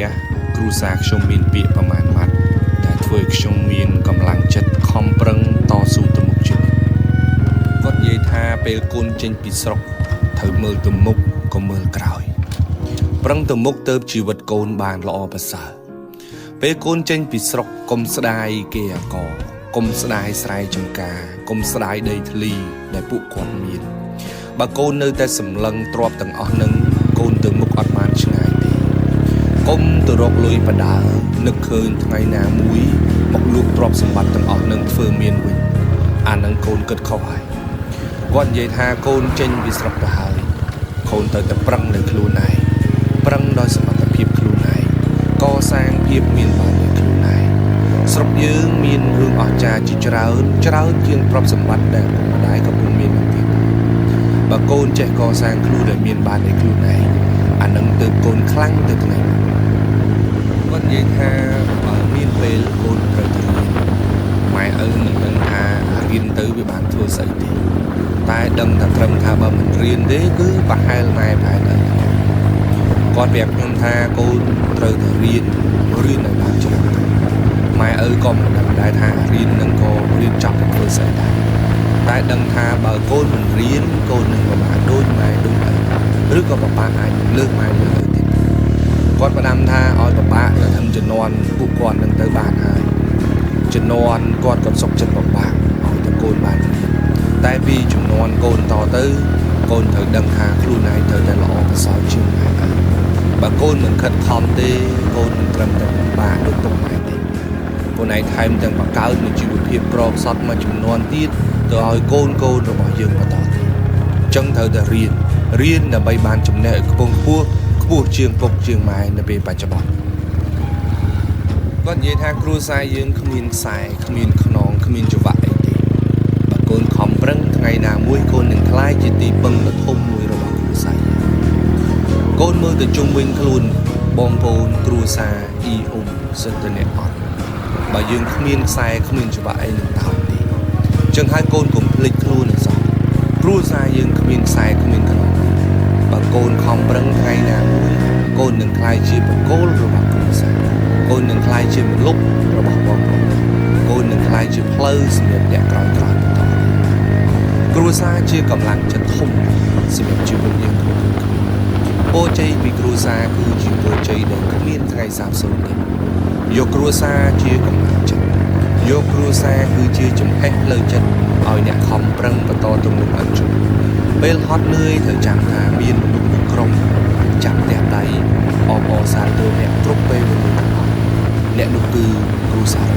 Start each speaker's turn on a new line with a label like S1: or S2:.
S1: ះគ្រូសាខ្ញុំមានពាក្យប្រមាណម៉ាត់ដែលធ្វើឲ្យខ្ញុំមានកម្លាំងចិត្តខំប្រឹងតស៊ូទៅមុខជានិច្ចគាត់និយាយថាពេលកូនចេញពីស្រុកត្រូវមើលទៅមុខក៏មើលក្រោយប្រឹងទៅមុខទៅជីវិតកូនបានល្អប្រសើរពេលកូនចេញពីស្រុកកុំស្ដាយគេអាកកុំស្ដាយស្រែចម្ការកុំស្ដាយដីធ្លីដែលពួកគាត់មានបើកូននៅតែសម្លឹងទ្របទាំងអស់នឹងកូនទៅមុខអត់បានឆ្ងាយទេកុំទៅរកលុយបដានឹកឃើញថ្ងៃណាមួយមកលួចទ្រព្យសម្បត្តិទាំងអស់នឹងធ្វើមានវិញអានឹងកូនគិតខុសហើយគាត់និយាយថាកូនចេញពីស្រុកទៅហើយកូនទៅតែប្រឹងលើខ្លួនឯងប្រឹងដោយសមត្ថភាពខ្លួនឯងកសាងភាពមានបានលើខ្លួនឯងស្រុកយើងមានរឿងអស្ចារ្យជាច្រើនជាងទ្រព្យសម្បត្តិដែលម្ដាយក៏ពុំមាននោះទេបើកូនចេះកសាងខ្លួនដែលមានបានលើខ្លួនឯងអានឹងទើបកូនខ្លាំងទៅថ្ងៃនេះគាត់និយាយថាបើមានពេលកូនត្រូវទៅរៀនម៉ែឪមិនដឹងថារៀនទៅវាបានធ្វើស្អីទេតែដឹងតែត្រឹមថាបើមិនរៀនទេគឺប្រហែលម៉ែប្រហែលឪគាត់ប្រាប់ខ្ញុំថាកូនត្រូវទៅរៀនឲ្យបានច្រើនម៉ែឪក៏មិនដឹងដែរថារៀននឹងក៏រៀនចប់ទៅធ្វើស្អីដែរតែដឹងថាបើកូនមិនរៀនកូននឹងពិបាកដូចម៉ែដូចឪឬក៏ពិបាកអាចលើកម៉ែលើឪទៀតគាត់ផ្ដាំថាឲ្យពិបាកទៅถึงជំនាន់ពួកគាត់នឹងទៅបានហើយជំនាន់គាត់ក៏សុខចិត្តពិបាកឲ្យតែកូនបានរៀនតែពីជំនាន់កូនតទៅកូនត្រូវដឹងថាខ្លួនឯងត្រូវតែល្អប្រសើរជាងម៉ែឪបើកូនមិនខិតខំទេកូនមិនត្រឹមតែពិបាកដូចពុកម៉ែទេខ្លួនឯងថែមទាំងបង្កើតនូវជីវភាពក្រខ្សត់មួយចំនួនទៀតទៅឲ្យកូនរបស់យើងបន្តទៀតអញ្ចឹងត្រូវតែរៀនដើម្បីបានចំណេះឲ្យខ្ពង់ខ្ពស់ជាងពុកជាងម៉ែនៅពេលបច្ចុប្បន្នគាត់និយាយថាគ្រួសារយើងគ្មានខ្សែគ្មានខ្នងគ្មានច្រវាក់អីទេបើកូនខំប្រឹងថ្ងៃណាមួយកូននឹងក្លាយជាទីពឹងដ៏ធំមួយរបស់គ្រួសារយើងកូនមើលទៅជុំវិញខ្លួនបងប្អូនគ្រួសារអ៊ីអ៊ុំសិនទៅអ្នកអត់បើយើងគ្មានខ្សែគ្មានច្រវាក់អីនឹងតោទេអញ្ចឹងហើយកូនកុំភ្លេចខ្លួនឲ្យសោះគ្រួសារយើងគ្មានខ្សែគ្មានខ្នងបើកូនខំប្រឹងថ្ងៃណាមួយកូននឹងក្លាយជាបង្គោលរបស់គ្រួសារកូននឹងក្លាយជាម្លប់របស់បងប្អូនកូននឹងក្លាយជាផ្លូវសម្រាប់អ្នកក្រោយបន្តគ្រួសារជាកម្លាំងចិត្តធំសម្រាប់ជីវិតយើងគ្រប់គ្នាពរជ័យពីគ្រួសារគឺជាពរជ័យដែលគ្មានថ្ងៃសាបសូន្យទេយកគ្រួសារជាកម្លាំងចិត្តយកគ្រួសារគឺជាចំហេះផ្លូវចិត្តឲ្យអ្នកខំប្រឹងបន្តទៅមុខឲ្យជោគពេលហត់នឿយត្រូវចាំថាមានមនុស្សក្រុមចាប់ផ្ទះដៃអបអរសាទរអ្នកគ្រប់ពេលវេលាទាំងអស់អ្នកនោះគឺគ្រួសារ